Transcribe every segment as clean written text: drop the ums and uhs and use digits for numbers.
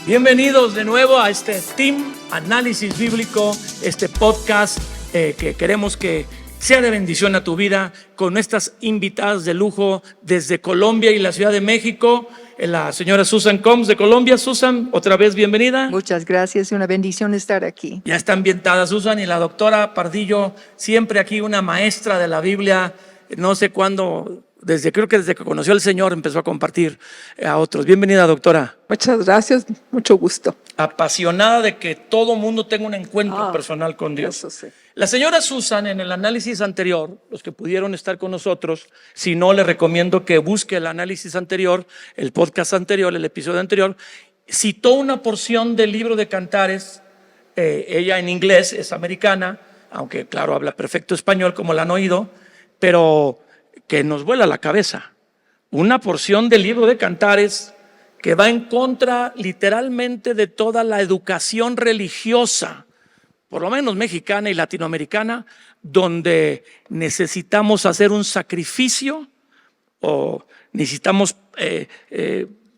Bienvenidos de nuevo a este Team Análisis Bíblico, este podcast que queremos que sea de bendición a tu vida, con nuestras invitadas de lujo desde Colombia y la Ciudad de México, la señora Susan Combs de Colombia. Susan, otra vez bienvenida. Muchas gracias, una bendición estar aquí. Ya está ambientada Susan, y la doctora Pardillo, siempre aquí una maestra de la Biblia, no sé cuándo, creo que desde que conoció al Señor empezó a compartir a otros. Bienvenida, doctora. Muchas gracias, mucho gusto. Apasionada de que todo mundo tenga un encuentro personal con Dios. Eso sí. La señora Susan, en el análisis anterior, los que pudieron estar con nosotros, si no, le recomiendo que busque el análisis anterior, el podcast anterior, el episodio anterior, citó una porción del libro de Cantares. Ella en inglés es americana, aunque claro habla perfecto español como la han oído, pero que nos vuela la cabeza. Una porción del libro de Cantares que va en contra literalmente de toda la educación religiosa, por lo menos mexicana y latinoamericana, donde necesitamos hacer un sacrificio o necesitamos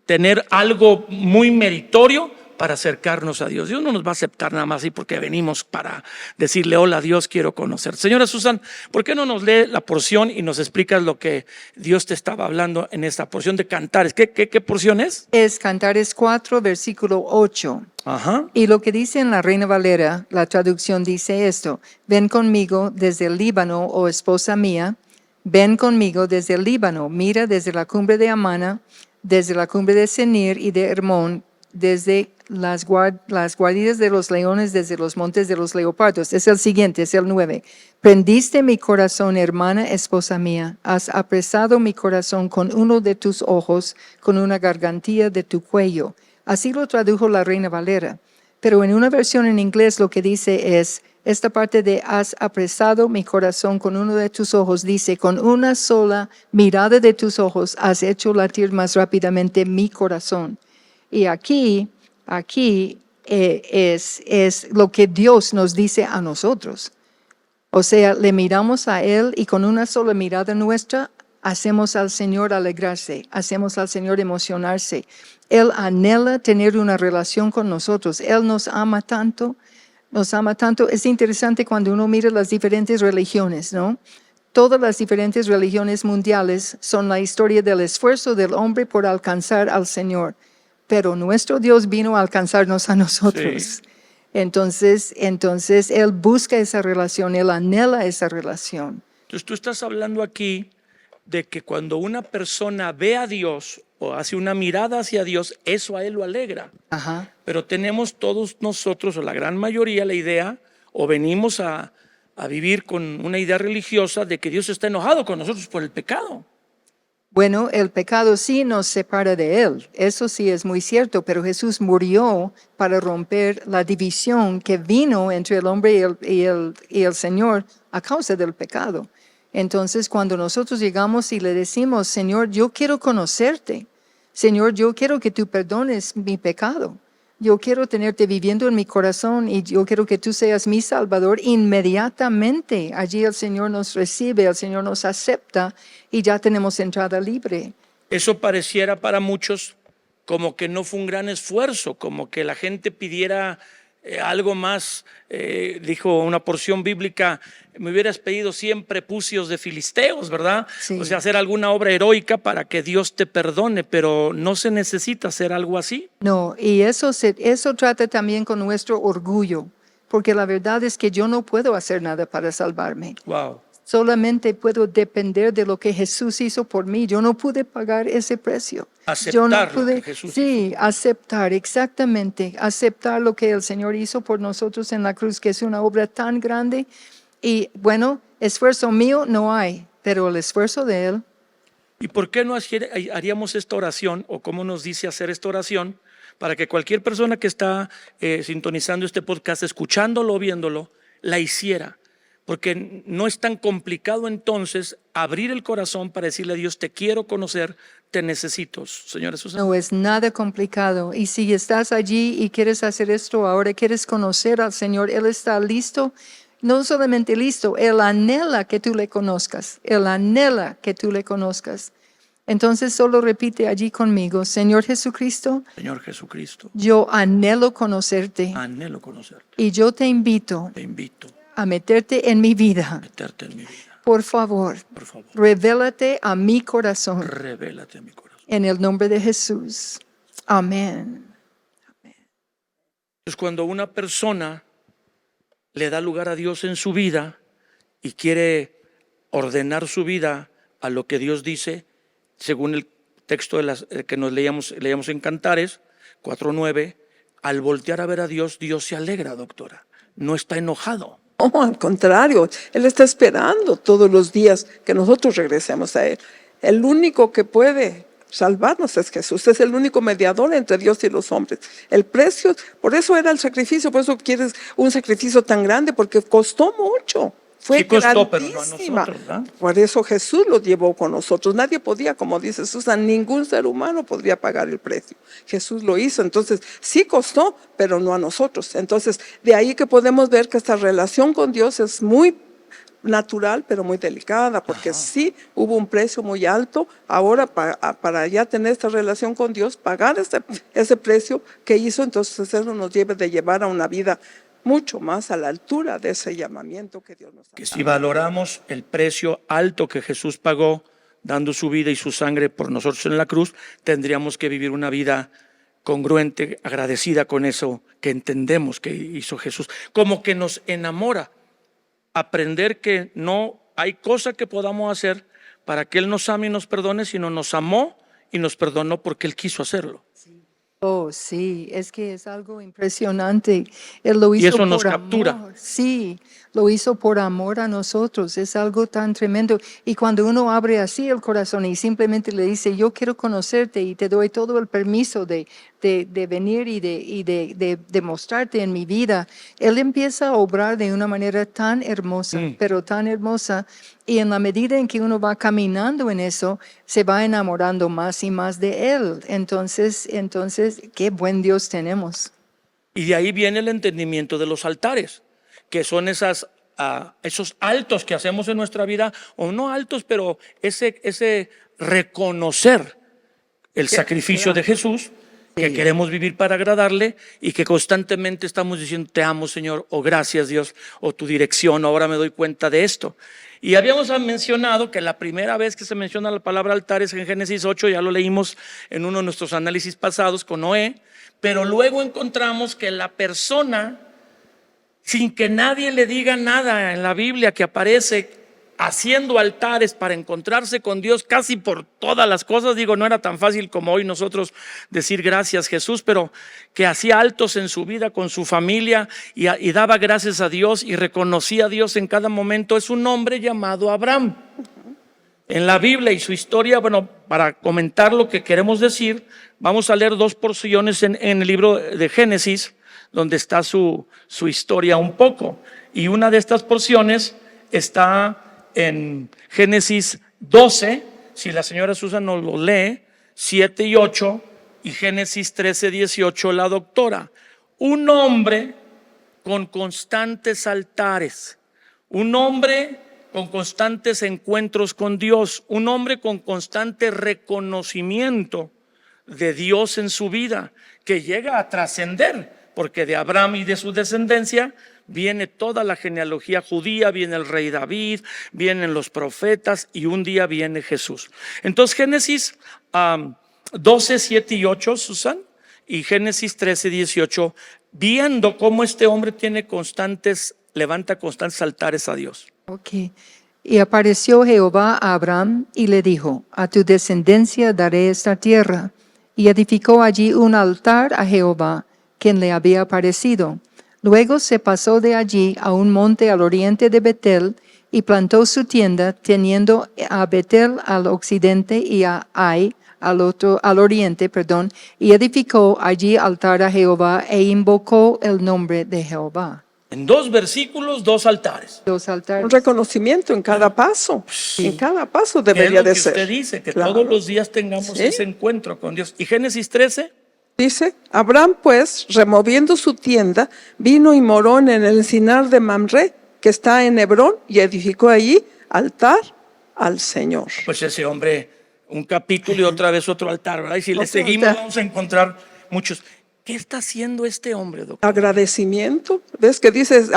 tener algo muy meritorio para acercarnos a Dios. Dios no nos va a aceptar nada más así porque venimos para decirle hola Dios, quiero conocer. Señora Susan, ¿por qué no nos lee la porción y nos explicas lo que Dios te estaba hablando en esta porción de Cantares? ¿Qué porción es? Es Cantares 4, versículo 8. Ajá. Y lo que dice en la Reina Valera, la traducción dice esto: ven conmigo desde el Líbano, oh esposa mía, ven conmigo desde el Líbano, mira desde la cumbre de Amana, desde la cumbre de Senir y de Hermón, desde las guaridas de los leones, desde los montes de los leopardos. Es el siguiente, es el 9. Prendiste mi corazón, hermana, esposa mía. Has apresado mi corazón con uno de tus ojos, con una gargantilla de tu cuello. Así lo tradujo la Reina Valera. Pero en una versión en inglés lo que dice es, esta parte de has apresado mi corazón con uno de tus ojos, dice, con una sola mirada de tus ojos has hecho latir más rápidamente mi corazón. Y aquí es lo que Dios nos dice a nosotros. O sea, le miramos a Él y con una sola mirada nuestra hacemos al Señor alegrarse, hacemos al Señor emocionarse. Él anhela tener una relación con nosotros. Él nos ama tanto, nos ama tanto. Es interesante cuando uno mira las diferentes religiones, ¿no? Todas las diferentes religiones mundiales son la historia del esfuerzo del hombre por alcanzar al Señor. Pero nuestro Dios vino a alcanzarnos a nosotros. Sí. Entonces Él busca esa relación, Él anhela esa relación. Entonces tú estás hablando aquí de que cuando una persona ve a Dios o hace una mirada hacia Dios, eso a Él lo alegra. Ajá. Pero tenemos todos nosotros, o la gran mayoría, la idea, o venimos a vivir con una idea religiosa de que Dios está enojado con nosotros por el pecado. Bueno, el pecado sí nos separa de Él, eso sí es muy cierto, pero Jesús murió para romper la división que vino entre el hombre y el Señor a causa del pecado. Entonces, cuando nosotros llegamos y le decimos, Señor, yo quiero conocerte, Señor, yo quiero que tú perdones mi pecado, yo quiero tenerte viviendo en mi corazón y yo quiero que tú seas mi Salvador, inmediatamente allí el Señor nos recibe, el Señor nos acepta y ya tenemos entrada libre. Eso pareciera para muchos como que no fue un gran esfuerzo, como que la gente pidiera algo más. Dijo una porción bíblica, me hubieras pedido 100 prepucios de filisteos, ¿verdad? Sí. O sea, hacer alguna obra heroica para que Dios te perdone, pero no se necesita hacer algo así. No, y eso trata también con nuestro orgullo, porque la verdad es que yo no puedo hacer nada para salvarme. Wow. Solamente puedo depender de lo que Jesús hizo por mí. Yo no pude pagar ese precio. Aceptar yo no pude, lo que Jesús sí, hizo. aceptar, exactamente. Aceptar lo que el Señor hizo por nosotros en la cruz, que es una obra tan grande. Y bueno, esfuerzo mío no hay, pero el esfuerzo de Él. ¿Y por qué no haríamos esta oración, o cómo nos dice hacer esta oración, para que cualquier persona que está sintonizando este podcast, escuchándolo o viéndolo, la hiciera? Porque no es tan complicado entonces abrir el corazón para decirle a Dios, te quiero conocer, te necesito, señora Susana. No es nada complicado. Y si estás allí y quieres hacer esto ahora, quieres conocer al Señor, Él está listo. No solamente listo, Él anhela que tú le conozcas. Él anhela que tú le conozcas. Entonces solo repite allí conmigo, Señor Jesucristo, Señor Jesucristo, yo anhelo conocerte anhelo conocerte. y yo te invito Te invito a meterte en mi vida. a meterte en mi vida. Por favor, Por favor, revélate a mi corazón revélate en mi corazón. en el nombre de Jesús. Amén. Es cuando una persona le da lugar a Dios en su vida y quiere ordenar su vida a lo que Dios dice, según el texto que nos leíamos en Cantares 4:9, al voltear a ver a Dios, Dios se alegra, doctora, no está enojado. No, al contrario, Él está esperando todos los días que nosotros regresemos a Él. El único que puede salvarnos es Jesús, es el único mediador entre Dios y los hombres. El precio, por eso era el sacrificio, por eso quieres un sacrificio tan grande, porque costó mucho. Fue Sí costó, pero no a grandísima. nosotros, ¿verdad? Por eso Jesús lo llevó con nosotros. Nadie podía, como dice Susan, ningún ser humano podría pagar el precio. Jesús lo hizo. Entonces, sí costó, pero no a nosotros. Entonces, de ahí que podemos ver que esta relación con Dios es muy natural, pero muy delicada, porque sí hubo un precio muy alto. Ahora, para ya tener esta relación con Dios, pagar ese precio que hizo, entonces eso nos debe de llevar a una vida mucho más a la altura de ese llamamiento que Dios nos ha dado. Que si valoramos el precio alto que Jesús pagó dando su vida y su sangre por nosotros en la cruz, tendríamos que vivir una vida congruente, agradecida con eso que entendemos que hizo Jesús. Como que nos enamora aprender que no hay cosa que podamos hacer para que Él nos ame y nos perdone, sino nos amó y nos perdonó porque Él quiso hacerlo. Oh, sí, es que es algo impresionante. Él lo hizo Y eso nos por captura. amor. Sí, lo hizo por amor a nosotros. Es algo tan tremendo. Y cuando uno abre así el corazón y simplemente le dice, yo quiero conocerte y te doy todo el permiso de venir y de mostrarte en mi vida, Él empieza a obrar de una manera tan hermosa, pero tan hermosa. Y en la medida en que uno va caminando en eso, se va enamorando más y más de Él. Entonces, qué buen Dios tenemos. Y de ahí viene el entendimiento de los altares, que son esos altos que hacemos en nuestra vida, o no altos, pero ese reconocer el sacrificio de Jesús, que queremos vivir para agradarle y que constantemente estamos diciendo te amo Señor, o gracias Dios, o tu dirección, ahora me doy cuenta de esto. Y habíamos mencionado que la primera vez que se menciona la palabra altar es en Génesis 8, ya lo leímos en uno de nuestros análisis pasados con Noé, pero luego encontramos que la persona, sin que nadie le diga nada en la Biblia, que aparece haciendo altares para encontrarse con Dios casi por todas las cosas. Digo, no era tan fácil como hoy nosotros decir gracias Jesús, pero que hacía altos en su vida con su familia y daba gracias a Dios y reconocía a Dios en cada momento. Es un hombre llamado Abraham. En la Biblia y su historia, bueno, para comentar lo que queremos decir, vamos a leer dos porciones en el libro de Génesis, donde está su historia un poco. Y una de estas porciones está en Génesis 12, si la señora Susan nos lo lee, 7 y 8, y Génesis 13, 18, la doctora. Un hombre con constantes altares, un hombre con constantes encuentros con Dios, un hombre con constante reconocimiento de Dios en su vida, que llega a trascender, porque de Abraham y de su descendencia viene toda la genealogía judía, viene el rey David, vienen los profetas y un día viene Jesús. Entonces Génesis 12, 7 y 8, Susan, y Génesis 13, 18, viendo cómo este hombre levanta constantes altares a Dios. Ok. Y apareció Jehová a Abraham y le dijo, a tu descendencia daré esta tierra. Y edificó allí un altar a Jehová, quien le había aparecido. Luego se pasó de allí a un monte al oriente de Betel y plantó su tienda, teniendo a Betel al occidente y a Ai al oriente, y edificó allí altar a Jehová e invocó el nombre de Jehová. En 2 versículos, 2 altares. Los altares. Un reconocimiento en cada paso. Sí. En cada paso Es debería lo que de ser. usted dice, que Claro. todos los días tengamos Sí. ese encuentro con Dios. Y Génesis 13, Dice, Abraham pues, removiendo su tienda, vino y moró en el encinar de Mamre, que está en Hebrón, y edificó allí altar al Señor. pues ese hombre un capítulo y otra vez otro altar, ¿verdad? Y si le Otro seguimos altar. vamos a encontrar muchos. ¿Qué está haciendo este hombre, doctor? Agradecimiento. ¿Ves que dices?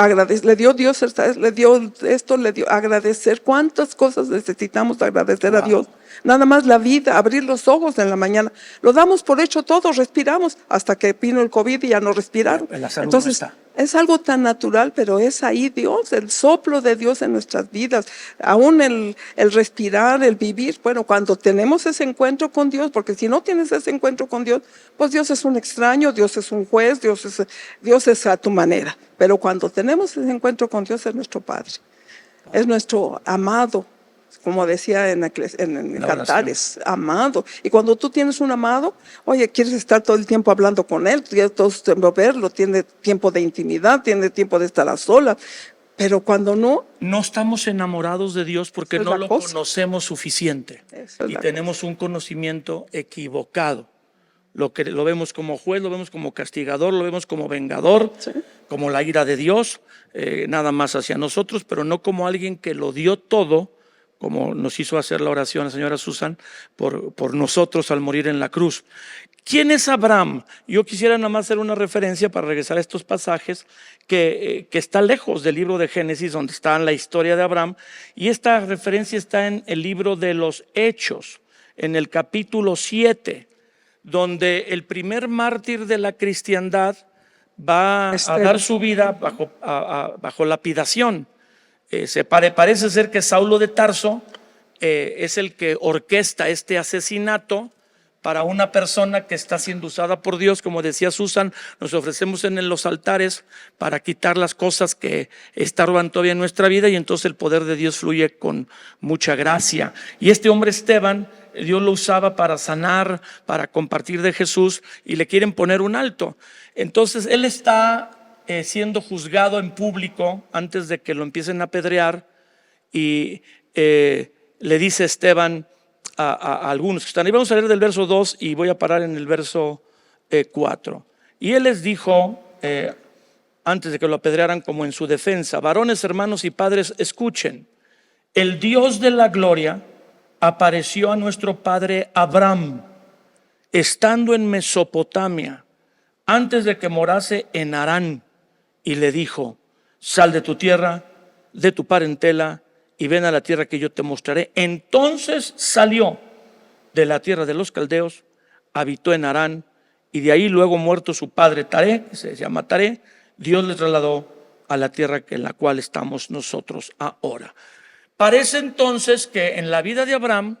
Le dio Dios, le dio esto, le dio agradecer. ¿Cuántas cosas necesitamos agradecer a Wow. Dios? Nada más la vida, abrir los ojos en la mañana. Lo damos por hecho todo, respiramos, hasta que vino el COVID y ya no respiraron. La salud Entonces, no está. es algo tan natural, pero es ahí Dios, el soplo de Dios en nuestras vidas. Aún el respirar, el vivir. Bueno, cuando tenemos ese encuentro con Dios, porque si no tienes ese encuentro con Dios, pues Dios es un extraño, Dios es un juez, Dios es a tu manera. Pero cuando tenemos ese encuentro con Dios, es nuestro Padre, es nuestro amado. Como decía en Cantares, amado. Y cuando tú tienes un amado, oye, quieres estar todo el tiempo hablando con él, quieres todo el tiempo verlo, tiene tiempo de intimidad, tiene tiempo de estar a solas. Pero cuando no, No estamos enamorados de Dios porque esa es no la lo cosa. conocemos suficiente Esa es y la tenemos un conocimiento equivocado. Lo vemos como juez, lo vemos como castigador, lo vemos como vengador, Sí. como la ira de Dios, nada más hacia nosotros, pero no como alguien que lo dio todo, como nos hizo hacer la oración la señora Susan, por nosotros al morir en la cruz. ¿Quién es Abraham? Yo quisiera nada más hacer una referencia para regresar a estos pasajes que está lejos del libro de Génesis, donde está la historia de Abraham, y esta referencia está en el libro de los Hechos, en el capítulo 7, donde el primer mártir de la cristiandad va a Esteban. dar su vida bajo lapidación. Parece ser que Saulo de Tarso es el que orquesta este asesinato para una persona que está siendo usada por Dios. Como decía Susan, nos ofrecemos en los altares para quitar las cosas que estorban todavía en nuestra vida, y entonces el poder de Dios fluye con mucha gracia. Y este hombre Esteban, Dios lo usaba para sanar, para compartir de Jesús, y le quieren poner un alto. Entonces él está siendo juzgado en público antes de que lo empiecen a apedrear, y le dice Esteban a algunos que están ahí. Vamos a leer del verso 2 y voy a parar en el verso 4. Y él les dijo, antes de que lo apedrearan, como en su defensa: varones, hermanos y padres, escuchen. El Dios de la gloria apareció a nuestro padre Abraham estando en Mesopotamia, antes de que morase en Harán, y le dijo: sal de tu tierra, de tu parentela, y ven a la tierra que yo te mostraré. Entonces salió de la tierra de los caldeos, habitó en Harán, y de ahí, luego muerto su padre Taré, que se llama Taré, Dios le trasladó a la tierra en la cual estamos nosotros ahora. Parece entonces que en la vida de Abraham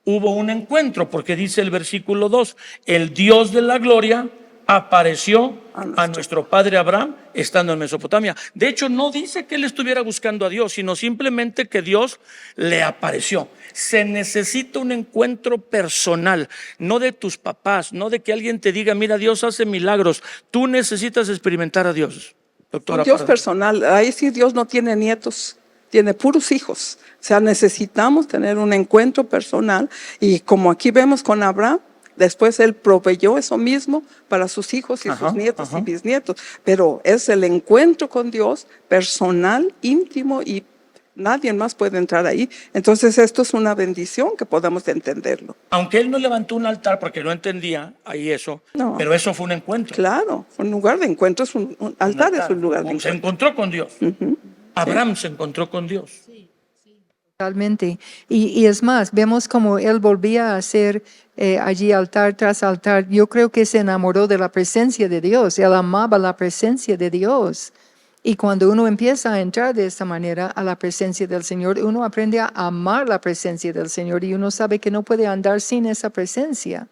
hubo un encuentro, porque dice el versículo 2: el Dios de la gloria apareció a nuestro padre Abraham estando en Mesopotamia. De hecho, no dice que él estuviera buscando a Dios, sino simplemente que Dios le apareció. Se necesita un encuentro personal, no de tus papás, no de que alguien te diga: mira, Dios hace milagros. Tú necesitas experimentar a Dios, doctora. Dios personal, ahí sí Dios no tiene nietos, tiene puros hijos. O sea, necesitamos tener un encuentro personal, y como aquí vemos con Abraham, después él proveyó eso mismo para sus hijos y sus nietos y bisnietos. Pero es el encuentro con Dios personal, íntimo, y nadie más puede entrar ahí. Entonces esto es una bendición que podamos entenderlo. Aunque él no levantó un altar porque no entendía ahí eso, No. pero eso fue un encuentro. Claro, un lugar de encuentro es un altar, es un lugar de Se encuentro. encontró con Dios. Abraham se encontró con Dios. Totalmente. Y es más, vemos como él volvía a hacer allí altar tras altar. Yo creo que se enamoró de la presencia de Dios. Él amaba la presencia de Dios. Y cuando uno empieza a entrar de esta manera a la presencia del Señor, uno aprende a amar la presencia del Señor, y uno sabe que no puede andar sin esa presencia.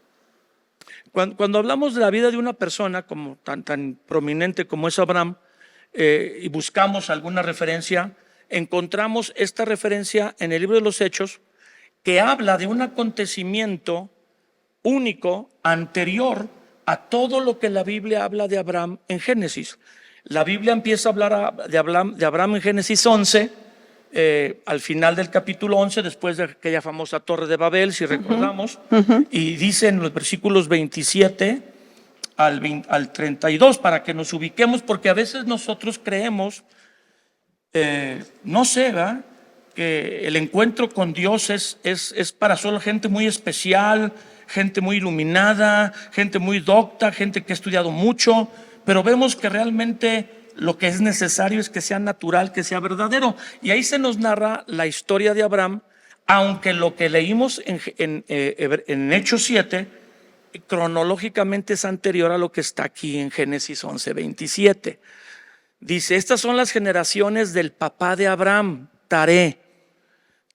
Cuando hablamos de la vida de una persona como tan prominente como es Abraham, y buscamos alguna referencia, encontramos esta referencia en el libro de los Hechos, que habla de un acontecimiento único, anterior a todo lo que la Biblia habla de Abraham en Génesis. La Biblia empieza a hablar de Abraham en Génesis 11, al final del capítulo 11, después de aquella famosa Torre de Babel, si recordamos, y dice en los versículos 27 al 32, para que nos ubiquemos, porque a veces nosotros creemos, no sé, ¿verdad?, que el encuentro con Dios es para solo gente muy especial, gente muy iluminada, gente muy docta, gente que ha estudiado mucho, pero vemos que realmente lo que es necesario es que sea natural, que sea verdadero. Y ahí se nos narra la historia de Abraham, aunque lo que leímos en Hechos 7 cronológicamente es anterior a lo que está aquí en Génesis 11:27. Dice, estas son las generaciones del papá de Abraham, Taré.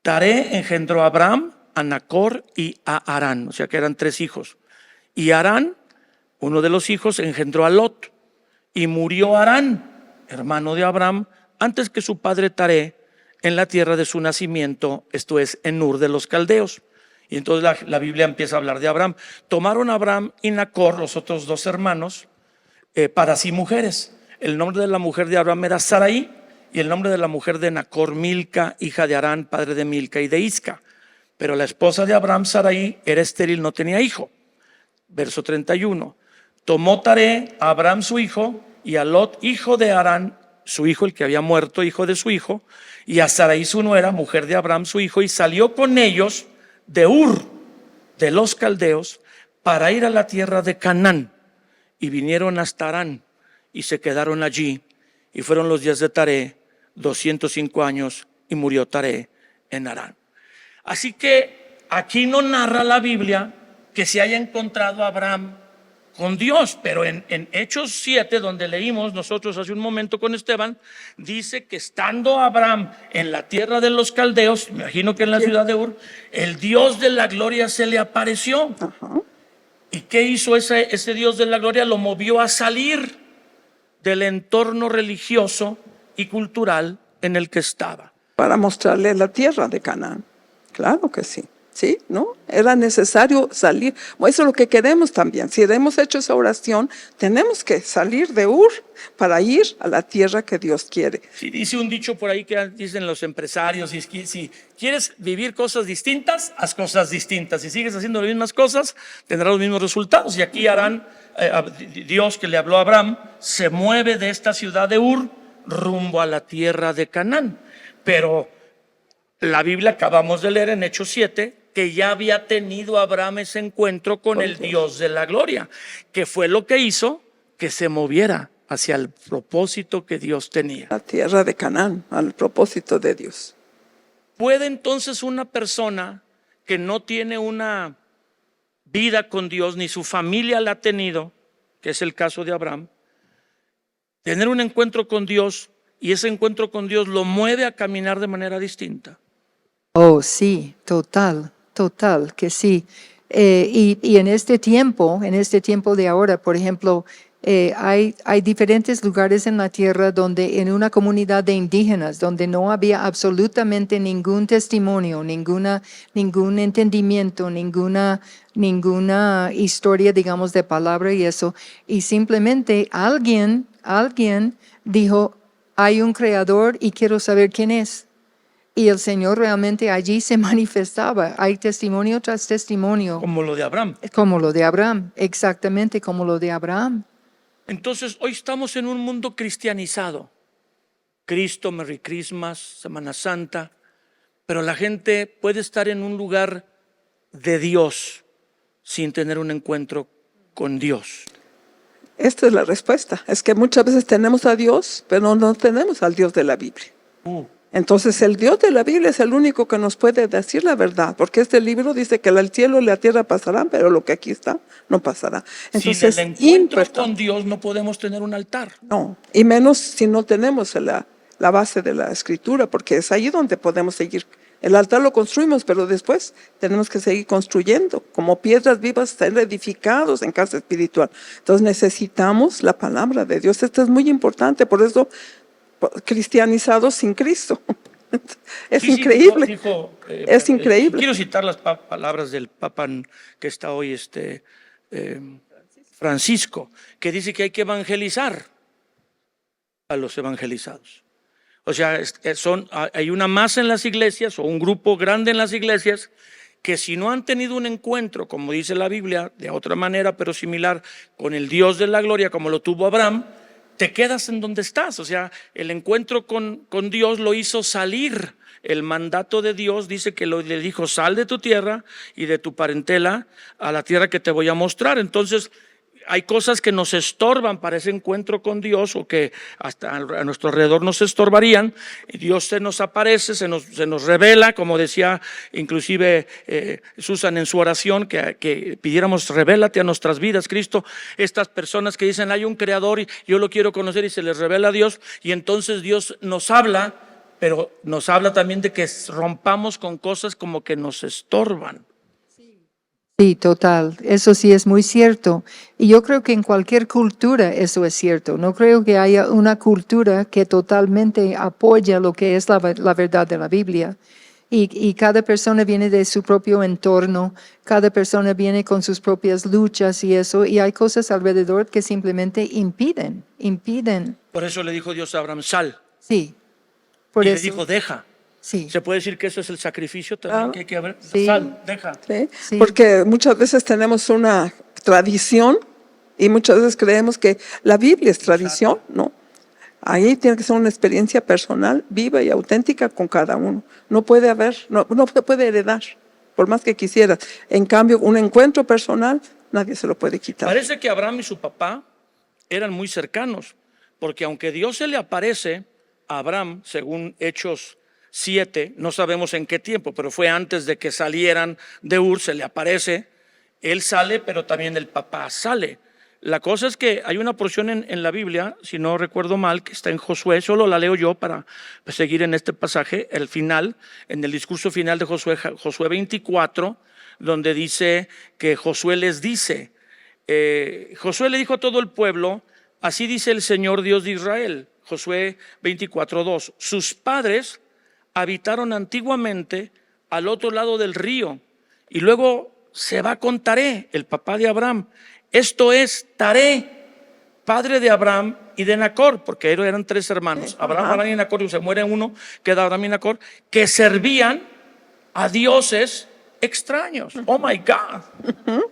Taré engendró a Abraham, a Nacor y a Harán, o sea que eran 3 hijos. Y Harán, uno de los hijos, engendró a Lot. Y murió Harán, hermano de Abraham, antes que su padre Taré, en la tierra de su nacimiento, esto es, en Ur de los Caldeos. Y entonces la Biblia empieza a hablar de Abraham. Tomaron a Abraham y Nacor, los otros 2 hermanos, para sí mujeres. El nombre de la mujer de Abraham era Sarai, y el nombre de la mujer de Nacor, Milca, hija de Harán, padre de Milca y de Isca. Pero la esposa de Abraham, Sarai, era estéril, no tenía hijo. Verso 31. Tomó Taré a Abraham su hijo, y a Lot, hijo de Harán, su hijo, el que había muerto, hijo de su hijo, y a Sarai su nuera, mujer de Abraham su hijo, y salió con ellos de Ur de los Caldeos para ir a la tierra de Canaán. Y vinieron hasta Harán y se quedaron allí. Y fueron los días de Taré 205 años, y murió Taré en Harán. Así que aquí no narra la Biblia que se haya encontrado Abraham con Dios, pero en Hechos 7, donde leímos nosotros hace un momento con Esteban, dice que estando Abraham en la tierra de los caldeos, me imagino que en la ciudad de Ur, el Dios de la gloria se le apareció. ¿Y qué hizo ese Dios de la gloria? Lo movió a salir del entorno religioso y cultural en el que estaba. Para mostrarle la tierra de Canaán. Claro que sí. Sí, ¿no? Era necesario salir. Eso es lo que queremos también. Si hemos hecho esa oración, tenemos que salir de Ur para ir a la tierra que Dios quiere. Sí, dice un dicho por ahí que dicen los empresarios, si quieres vivir cosas distintas, haz cosas distintas. Si sigues haciendo las mismas cosas, tendrás los mismos resultados. Y aquí harán, Dios que le habló a Abraham, se mueve de esta ciudad de Ur rumbo a la tierra de Canaán. Pero la Biblia acabamos de leer en Hechos 7 que ya había tenido Abraham ese encuentro con el Dios de la gloria, que fue lo que hizo que se moviera hacia el propósito que Dios tenía. La tierra de Canaán, al propósito de Dios. ¿Puede entonces una persona que no tiene una vida con Dios, ni su familia la ha tenido, que es el caso de Abraham, tener un encuentro con Dios y ese encuentro con Dios lo mueve a caminar de manera distinta? Oh, sí, total que sí. Y en este tiempo de ahora, por ejemplo, hay diferentes lugares en la tierra donde en una comunidad de indígenas, donde no había absolutamente ningún testimonio, ningún entendimiento, ninguna historia, digamos, de palabra y eso, y simplemente alguien dijo, hay un creador y quiero saber quién es. Y el Señor realmente allí se manifestaba. Hay testimonio tras testimonio. Como lo de Abraham. Como lo de Abraham, exactamente como lo de Abraham. Entonces hoy estamos en un mundo cristianizado. Cristo, Merry Christmas, Semana Santa. Pero la gente puede estar en un lugar de Dios sin tener un encuentro con Dios. Esta es la respuesta. Es que muchas veces tenemos a Dios, pero no tenemos al Dios de la Biblia. Entonces el Dios de la Biblia es el único que nos puede decir la verdad, porque este libro dice que el cielo y la tierra pasarán, pero lo que aquí está no pasará. Entonces, sin el encuentro con Dios no podemos tener un altar. No, y menos si no tenemos la base de la Escritura, porque es ahí donde podemos seguir. El altar lo construimos, pero después tenemos que seguir construyendo, como piedras vivas, ser edificados en casa espiritual. Entonces necesitamos la palabra de Dios. Esto es muy importante, por eso cristianizados sin Cristo. Es increíble. Es increíble. Quiero citar las palabras del Papa que está hoy, Francisco, que dice que hay que evangelizar a los evangelizados. O sea, hay una masa en las iglesias o un grupo grande en las iglesias que si no han tenido un encuentro, como dice la Biblia, de otra manera pero similar, con el Dios de la gloria como lo tuvo Abraham, te quedas en donde estás. O sea, el encuentro con Dios lo hizo salir. El mandato de Dios dice que le dijo: sal de tu tierra y de tu parentela a la tierra que te voy a mostrar. Entonces hay cosas que nos estorban para ese encuentro con Dios, o que hasta a nuestro alrededor nos estorbarían. Dios se nos aparece, se nos revela, como decía inclusive Susan en su oración, que pidiéramos: revélate a nuestras vidas, Cristo. Estas personas que dicen: hay un creador y yo lo quiero conocer, y se les revela a Dios, y entonces Dios nos habla, pero nos habla también de que rompamos con cosas como que nos estorban. Sí, total. Eso sí es muy cierto. Y yo creo que en cualquier cultura eso es cierto. No creo que haya una cultura que totalmente apoya lo que es la verdad de la Biblia. Y cada persona viene de su propio entorno, cada persona viene con sus propias luchas y eso. Y hay cosas alrededor que simplemente impiden. Por eso le dijo Dios a Abraham: sal. Sí, por Y eso. le dijo: deja. Sí. ¿Se puede decir que eso es el sacrificio también que hay que haber? Sí. Sal, deja. ¿sí? Sí. Porque muchas veces tenemos una tradición y muchas veces creemos que la Biblia es tradición, ¿no? Ahí tiene que ser una experiencia personal, viva y auténtica con cada uno. No puede haber, no se puede heredar, por más que quisieras. En cambio, un encuentro personal, nadie se lo puede quitar. Parece que Abraham y su papá eran muy cercanos, porque aunque Dios se le aparece a Abraham, según Hechos 7, no sabemos en qué tiempo, pero fue antes de que salieran de Ur, se le aparece. Él sale, pero también el papá sale. La cosa es que hay una porción en la Biblia, si no recuerdo mal, que está en Josué. Solo la leo yo para seguir en este pasaje, el final, en el discurso final de Josué 24, donde dice que Josué les dice: Josué le dijo a todo el pueblo: así dice el Señor Dios de Israel. Josué 24:2. Sus padres habitaron antiguamente al otro lado del río, y luego se va con Taré, el papá de Abraham. Esto es Taré, padre de Abraham y de Nacor, porque eran tres hermanos, Abraham y Nacor, y se muere uno, queda Abraham y Nacor, que servían a dioses extraños. Oh my God.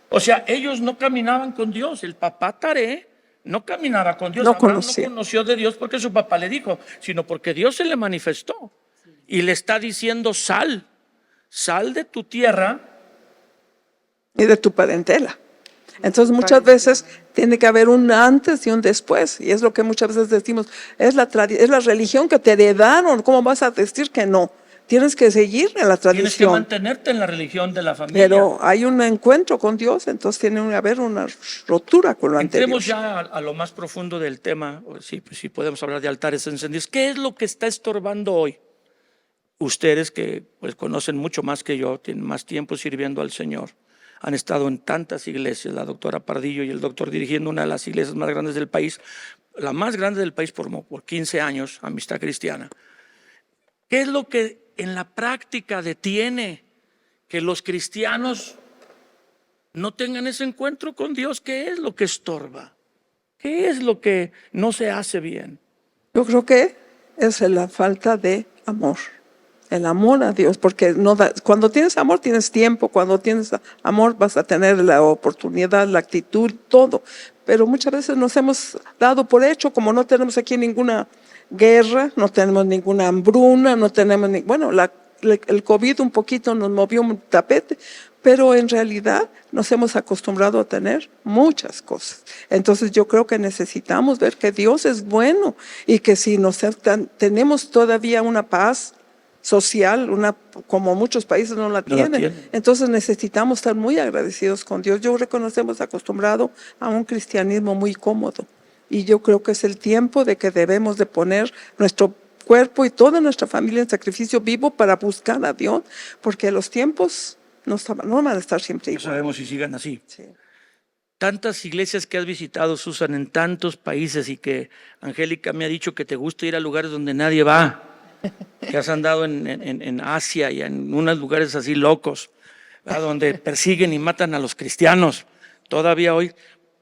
O sea, ellos no caminaban con Dios. El papá Taré no caminaba con Dios. No Abraham conocía. no conoció de Dios porque su papá le dijo, sino porque Dios se le manifestó y le está diciendo: sal de tu tierra Y de tu parentela. Entonces muchas veces tiene que haber un antes y un después, y es lo que muchas veces decimos: es la religión que te heredaron, ¿cómo vas a decir que no? Tienes que seguir en la Tienes que tradición. mantenerte en la religión de la familia. Pero hay un encuentro con Dios, entonces tiene que haber una rotura con lo anterior. Entremos ya a lo más profundo del tema. Sí, pues sí, podemos hablar de altares encendidos. ¿Qué es lo que está estorbando hoy? Ustedes que pues conocen mucho más que yo, tienen más tiempo sirviendo al Señor, han estado en tantas iglesias, la doctora Pardillo y el doctor dirigiendo una de las iglesias más grandes del país, la más grande del país por 15 años, Amistad Cristiana. ¿Qué es lo que en la práctica detiene que los cristianos no tengan ese encuentro con Dios? ¿Qué es lo que estorba? ¿Qué es lo que no se hace bien? Yo creo que es la falta de amor. El amor a Dios, porque cuando tienes amor tienes tiempo, cuando tienes amor vas a tener la oportunidad, la actitud, todo. Pero muchas veces nos hemos dado por hecho, como no tenemos aquí ninguna guerra, no tenemos ninguna hambruna, no tenemos el COVID un poquito nos movió un tapete, pero en realidad nos hemos acostumbrado a tener muchas cosas. Entonces yo creo que necesitamos ver que Dios es bueno y que si tenemos todavía una paz social, como muchos países no la tienen. Entonces necesitamos estar muy agradecidos con Dios. Yo creo que nos hemos acostumbrado a un cristianismo muy cómodo, y yo creo que es el tiempo de que debemos de poner nuestro cuerpo y toda nuestra familia en sacrificio vivo para buscar a Dios, porque los tiempos no van a estar siempre No igual. sabemos si sigan así. Sí. Tantas iglesias que has visitado, Susan, en tantos países, y que Angélica me ha dicho que te gusta ir a lugares donde nadie va, que has andado en Asia y en unos lugares así locos, ¿verdad? Donde persiguen y matan a los cristianos todavía hoy.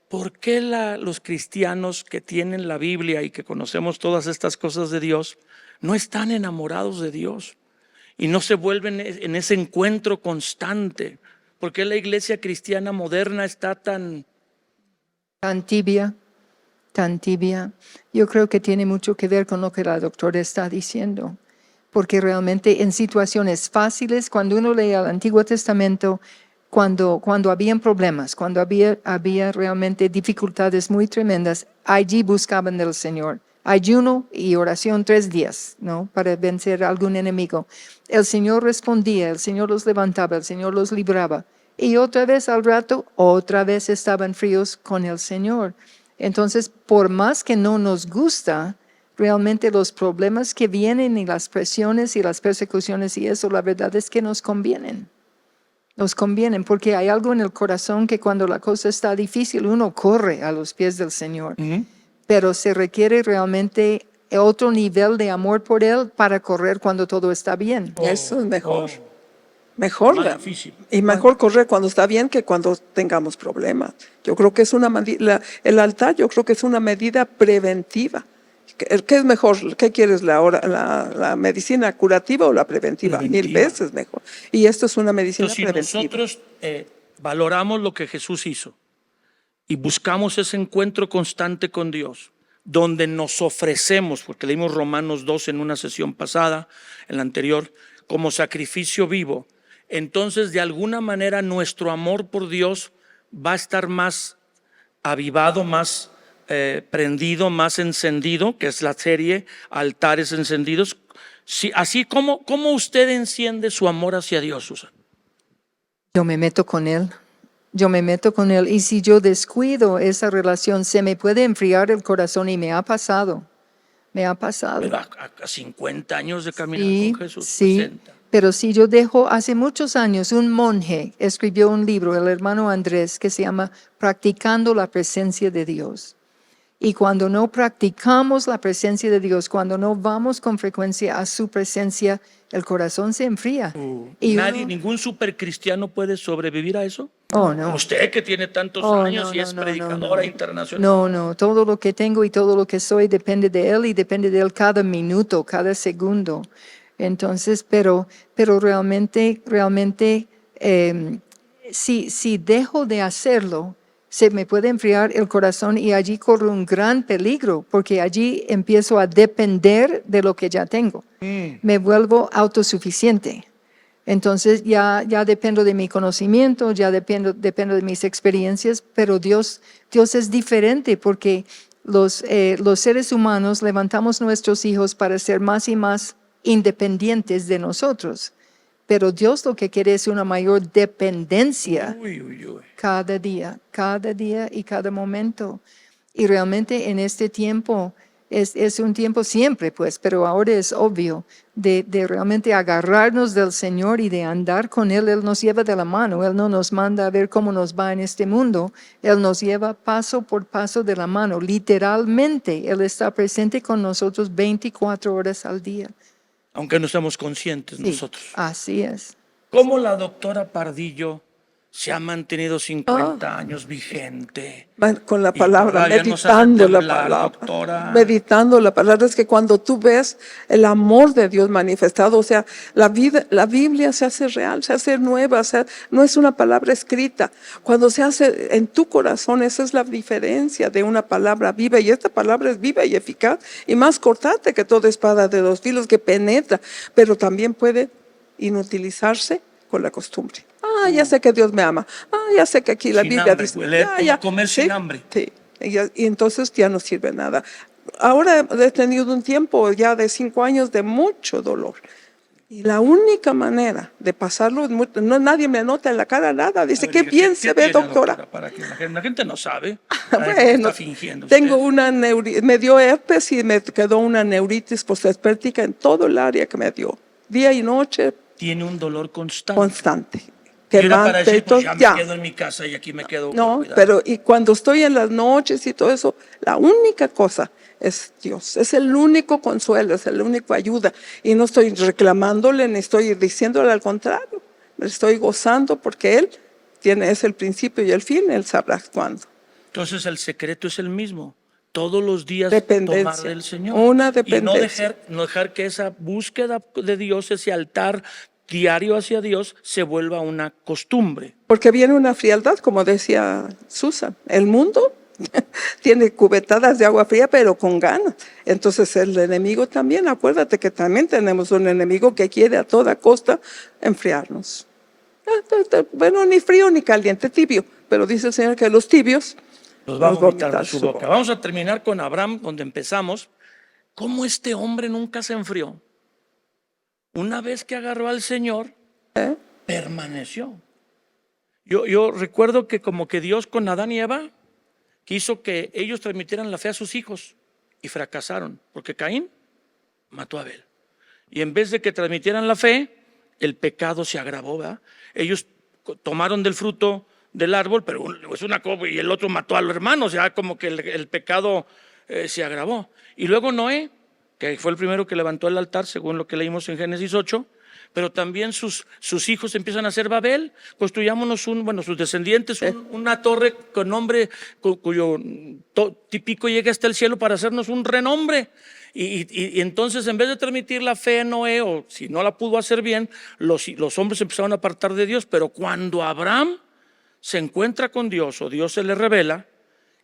¿Por qué los cristianos que tienen la Biblia y que conocemos todas estas cosas de Dios no están enamorados de Dios y no se vuelven en ese encuentro constante? ¿Por qué la iglesia cristiana moderna está tan Tan tibia, tan tibia. Yo creo que tiene mucho que ver con lo que la doctora está diciendo. Porque realmente en situaciones fáciles, cuando uno lee el Antiguo Testamento, cuando habían problemas, cuando había realmente dificultades muy tremendas, allí buscaban del Señor. Ayuno y oración 3 días, ¿no? Para vencer a algún enemigo. El Señor respondía, el Señor los levantaba, el Señor los libraba. Y otra vez al rato, otra vez estaban fríos con el Señor. Entonces, por más que no nos gusta, realmente los problemas que vienen y las presiones y las persecuciones y eso, la verdad es que nos convienen. Nos convienen porque hay algo en el corazón que cuando la cosa está difícil, uno corre a los pies del Señor. Pero se requiere realmente otro nivel de amor por Él para correr cuando todo está bien. Eso es mejor. Mejor. Más difícil. Y mejor correr cuando está bien que cuando tengamos problemas. Yo creo que es el altar, yo creo que es una medida preventiva. ¿Qué es mejor? ¿Qué quieres, la medicina curativa o la preventiva? 1000 veces mejor. Y esto es una medicina preventiva. Si nosotros valoramos lo que Jesús hizo y buscamos ese encuentro constante con Dios, donde nos ofrecemos, porque leímos Romanos 2 en una sesión pasada, en la anterior, como sacrificio vivo, entonces de alguna manera nuestro amor por Dios va a estar más avivado, más prendido, más encendido, que es la serie Altares Encendidos. Sí, así como usted enciende su amor hacia Dios, Susan. Yo me meto con Él. Yo me meto con Él. Y si yo descuido esa relación, se me puede enfriar el corazón y me ha pasado. Me ha pasado. Pero a 50 años de caminar Sí, con Jesús. sí. 60. Pero si yo dejo, hace muchos años, un monje escribió un libro, el hermano Andrés, que se llama Practicando la Presencia de Dios. Y cuando no practicamos la presencia de Dios, cuando no vamos con frecuencia a su presencia, el corazón se enfría. Y Ningún supercristiano puede sobrevivir a eso. Oh, no. Usted que tiene tantos años y es predicadora internacional. No, todo lo que tengo y todo lo que soy depende de Él y depende de Él cada minuto, cada segundo. Entonces, pero realmente, si dejo de hacerlo, se me puede enfriar el corazón y allí corro un gran peligro, porque allí empiezo a depender de lo que ya tengo. Me vuelvo autosuficiente. Entonces ya dependo de mi conocimiento, ya dependo de mis experiencias, pero Dios es diferente porque los seres humanos levantamos nuestros hijos para ser más y más independientes de nosotros. Pero Dios lo que quiere es una mayor dependencia cada día y cada momento. Y realmente en este tiempo, es un tiempo siempre, pues, pero ahora es obvio, de realmente agarrarnos del Señor y de andar con Él. Él nos lleva de la mano, Él no nos manda a ver cómo nos va en este mundo, Él nos lleva paso por paso de la mano. Literalmente, Él está presente con nosotros 24 horas al día. Aunque no estamos conscientes Sí, nosotros. así es. ¿Cómo la doctora Pardillo se ha mantenido 50 años vigente? Con la Y palabra, todavía no sabe meditando la temblar, palabra. doctora. Meditando la palabra, es que cuando tú ves el amor de Dios manifestado, o sea, la Biblia se hace real, se hace nueva, no es una palabra escrita. Cuando se hace en tu corazón, esa es la diferencia de una palabra viva, y esta palabra es viva y eficaz, y más cortante que toda espada de 2 filos, que penetra, pero también puede inutilizarse con la costumbre. Ya sé que Dios me ama. Ya sé que aquí la Sin Biblia hambre, dice. puede comer sin hambre. Sí. Y entonces ya no sirve nada. Ahora he tenido un tiempo ya de 5 años de mucho dolor. Y la única manera de pasarlo, nadie me nota en la cara nada. Dice, qué bien se ve, doctora. Para que la gente no sabe. Bueno, Está fingiendo tengo usted. me dio herpes y me quedó una neuritis postherpética en todo el área que me dio. Día y noche. Tiene un dolor constante. Constante. Y era para decir, pues ya me quedo en mi casa y aquí me quedo. No, pero y cuando estoy en las noches y todo eso, la única cosa es Dios. Es el único consuelo, es el único ayuda. Y no estoy reclamándole ni estoy diciéndole, al contrario. Me estoy gozando porque Él es el principio y el fin, Él sabrá cuándo. Entonces el secreto es el mismo. Todos los días Dependencia. tomar del Señor. Una dependencia. Y no dejar que esa búsqueda de Dios, ese altar diario hacia Dios, se vuelva una costumbre. Porque viene una frialdad, como decía Susan. El mundo tiene cubetadas de agua fría, pero con ganas. Entonces el enemigo también, acuérdate que también tenemos un enemigo que quiere a toda costa enfriarnos. Bueno, ni frío ni caliente, tibio. Pero dice el Señor que los tibios Los va a los vomitar vomitar de su boca. Vamos a terminar con Abraham, donde empezamos. ¿Cómo este hombre nunca se enfrió? Una vez que agarró al Señor, permaneció. Yo recuerdo que como que Dios con Adán y Eva quiso que ellos transmitieran la fe a sus hijos y fracasaron, porque Caín mató a Abel. Y en vez de que transmitieran la fe, el pecado se agravó, ¿verdad? Ellos tomaron del fruto del árbol, pero es una cosa, y el otro mató a los hermanos, ya como que el pecado se agravó. Y luego Noé, que fue el primero que levantó el altar, según lo que leímos en Génesis 8, pero también sus hijos empiezan a hacer Babel. Construyámonos sus descendientes, una torre con nombre cuyo típico llegue hasta el cielo para hacernos un renombre. Y entonces, en vez de transmitir la fe en Noé, o si no la pudo hacer bien, los hombres empezaron a apartar de Dios. Pero cuando Abraham se encuentra con Dios, o Dios se le revela,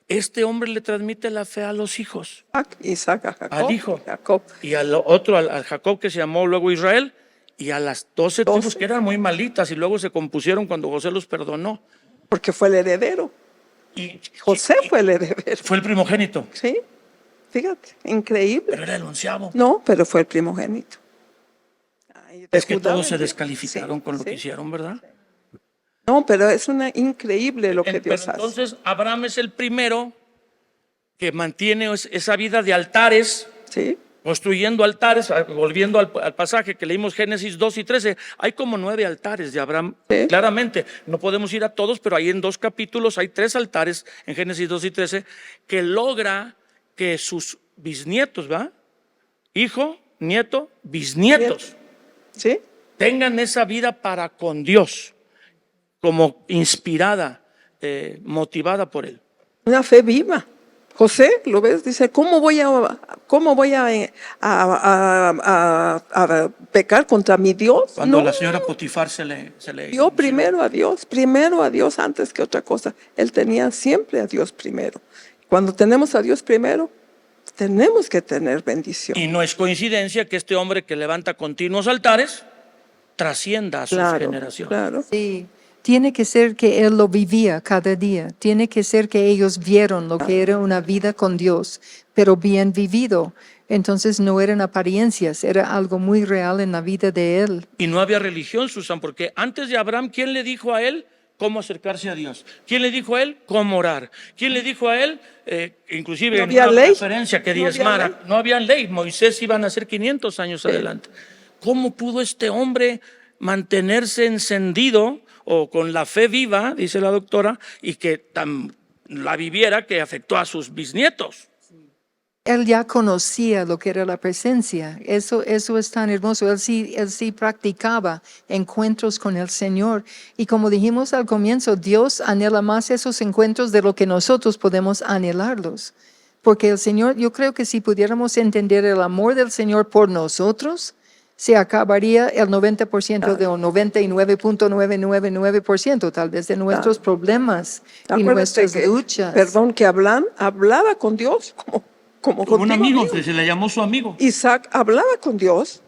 este hombre le transmite la fe a los hijos. Isaac, a Jacob, Al hijo. Jacob. Y al otro, al Jacob, que se llamó luego Israel, y a las 12 tribus que eran muy malitas y luego se compusieron cuando José los perdonó. Porque fue el heredero. Y José fue el heredero. fue el primogénito, Sí, fíjate, increíble. pero era el onceavo. No, pero fue el primogénito. Ay, Es que Judá todos se vendió. descalificaron Sí, con lo sí. que hicieron, ¿verdad? No, pero es increíble lo que Pero Dios hace. entonces Abraham es el primero que mantiene esa vida de altares, Sí, construyendo altares. Volviendo al pasaje que leímos, Génesis 2 y 13, hay como 9 altares de Abraham. Sí. Claramente, no podemos ir a todos, pero ahí en 2 capítulos hay 3 altares en Génesis 2 y 13 que logra que sus bisnietos, ¿va? Hijo, nieto, bisnietos, sí. tengan esa vida para con Dios, como inspirada, motivada por Él. Una fe viva. José, ¿lo ves? Dice, ¿cómo voy a pecar contra mi Dios? Cuando No, la señora Potifar se le yo primero a Dios antes que otra cosa. Él tenía siempre a Dios primero. Cuando tenemos a Dios primero, tenemos que tener bendición. Y no es coincidencia que este hombre que levanta continuos altares trascienda a sus generaciones. Claro. Sí, tiene que ser que él lo vivía cada día. Tiene que ser que ellos vieron lo que era una vida con Dios, pero bien vivido. Entonces no eran apariencias, era algo muy real en la vida de él. Y no había religión, Susan, porque antes de Abraham, ¿quién le dijo a él cómo acercarse a Dios? ¿Quién le dijo a él cómo orar? ¿Quién le dijo a él, inclusive No en había una ley. referencia, que No había diezmara? ley. No había ley. Moisés iba a nacer 500 años adelante. ¿Cómo pudo este hombre mantenerse encendido o con la fe viva, dice la doctora, y que la viviera, que afectó a sus bisnietos? Él ya conocía lo que era la presencia. Eso es tan hermoso. Él sí practicaba encuentros con el Señor. Y como dijimos al comienzo, Dios anhela más esos encuentros de lo que nosotros podemos anhelarlos. Porque el Señor, yo creo que si pudiéramos entender el amor del Señor por nosotros, se acabaría el 90% de, o 99.999% tal vez de nuestros problemas y Acuérdate nuestras que, luchas. Perdón, que Abraham hablaba con Dios como Como un contigo, amigo, que se le llamó su amigo. Isaac hablaba con Dios.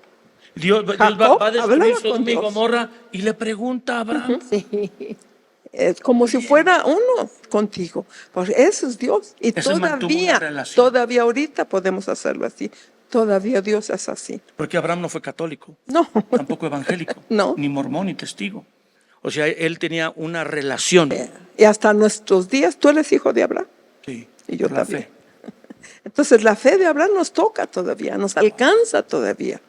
Dios va Jacob a destruir hablaba con Sodoma y Dios. Gomorra y le pregunta a Abraham. Sí. Es como si fuera uno contigo. Pues eso es Dios. Y Ese mantuvo una relación. todavía ahorita podemos hacerlo así. Todavía Dios es así. Porque Abraham no fue católico, No. tampoco evangélico, No. ni mormón, ni testigo. O sea, él tenía una relación. Y hasta nuestros días, tú eres hijo de Abraham. Sí, Y yo por la también. fe. Entonces la fe de Abraham nos toca todavía, nos alcanza todavía.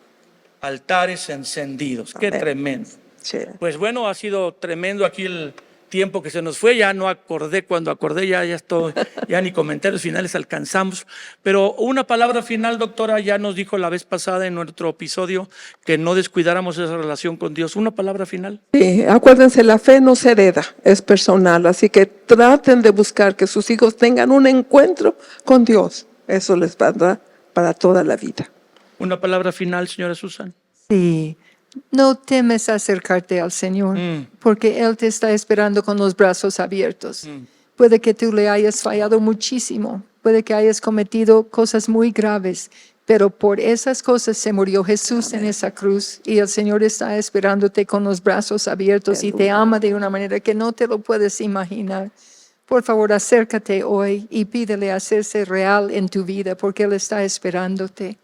Altares encendidos. Qué Amén. tremendo. Sí. Pues bueno, ha sido tremendo aquí el tiempo que se nos fue. Ya no acordé, cuando acordé ya estoy, ya ni comentarios finales alcanzamos. Pero una palabra final, doctora, ya nos dijo la vez pasada en nuestro episodio que no descuidáramos esa relación con Dios. Una palabra final. Sí, acuérdense, la fe no se hereda, es personal, así que traten de buscar que sus hijos tengan un encuentro con Dios. Eso les va a dar para toda la vida. Una palabra final, señora Susan. Sí, no temes acercarte al Señor, porque Él te está esperando con los brazos abiertos. Puede que tú le hayas fallado muchísimo, puede que hayas cometido cosas muy graves, pero por esas cosas se murió Jesús en esa cruz y el Señor está esperándote con los brazos abiertos y te ama de una manera que no te lo puedes imaginar. Por favor, acércate hoy y pídele hacerse real en tu vida porque Él está esperándote.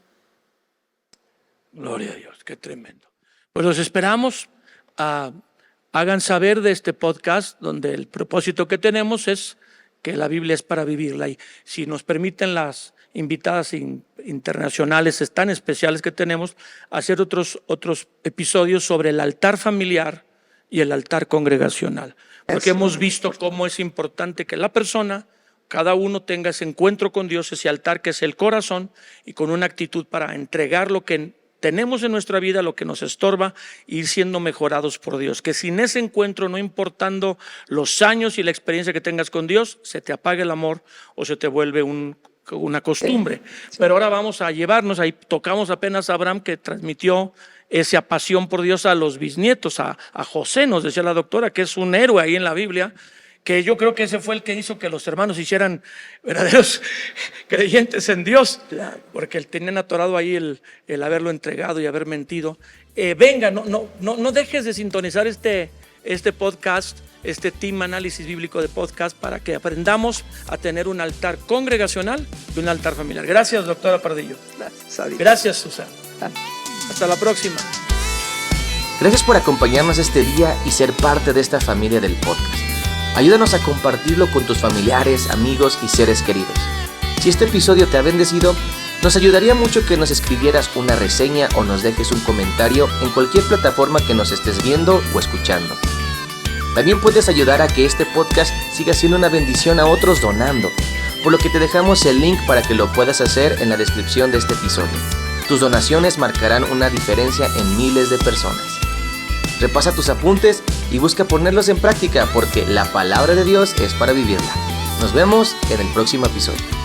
Gloria a Dios, qué tremendo. Pues los esperamos. Hagan saber de este podcast, donde el propósito que tenemos es que la Biblia es para vivirla. Y si nos permiten las invitadas internacionales tan especiales que tenemos, hacer otros episodios sobre el altar familiar y el altar congregacional. Porque hemos visto cómo es importante que la persona, cada uno tenga ese encuentro con Dios, ese altar que es el corazón, y con una actitud para entregar lo que tenemos en nuestra vida, lo que nos estorba, e ir siendo mejorados por Dios. Que sin ese encuentro, no importando los años y la experiencia que tengas con Dios, se te apague el amor o se te vuelve una costumbre. Sí. Pero ahora vamos a llevarnos, ahí tocamos apenas a Abraham, que transmitió esa pasión por Dios a los bisnietos, a José, nos decía la doctora, que es un héroe ahí en la Biblia, que yo creo que ese fue el que hizo que los hermanos hicieran verdaderos creyentes en Dios, porque él tenían atorado ahí el haberlo entregado y haber mentido. Venga, no dejes de sintonizar este podcast, este Team Análisis Bíblico de podcast, para que aprendamos a tener un altar congregacional y un altar familiar. Gracias, doctora Pardillo. Gracias, Susana. Hasta la próxima. Gracias por acompañarnos este día y ser parte de esta familia del podcast. Ayúdanos a compartirlo con tus familiares, amigos y seres queridos. Si este episodio te ha bendecido, nos ayudaría mucho que nos escribieras una reseña o nos dejes un comentario en cualquier plataforma que nos estés viendo o escuchando. También puedes ayudar a que este podcast siga siendo una bendición a otros donando, por lo que te dejamos el link para que lo puedas hacer en la descripción de este episodio. Tus donaciones marcarán una diferencia en miles de personas. Repasa tus apuntes y busca ponerlos en práctica, porque la palabra de Dios es para vivirla. Nos vemos en el próximo episodio.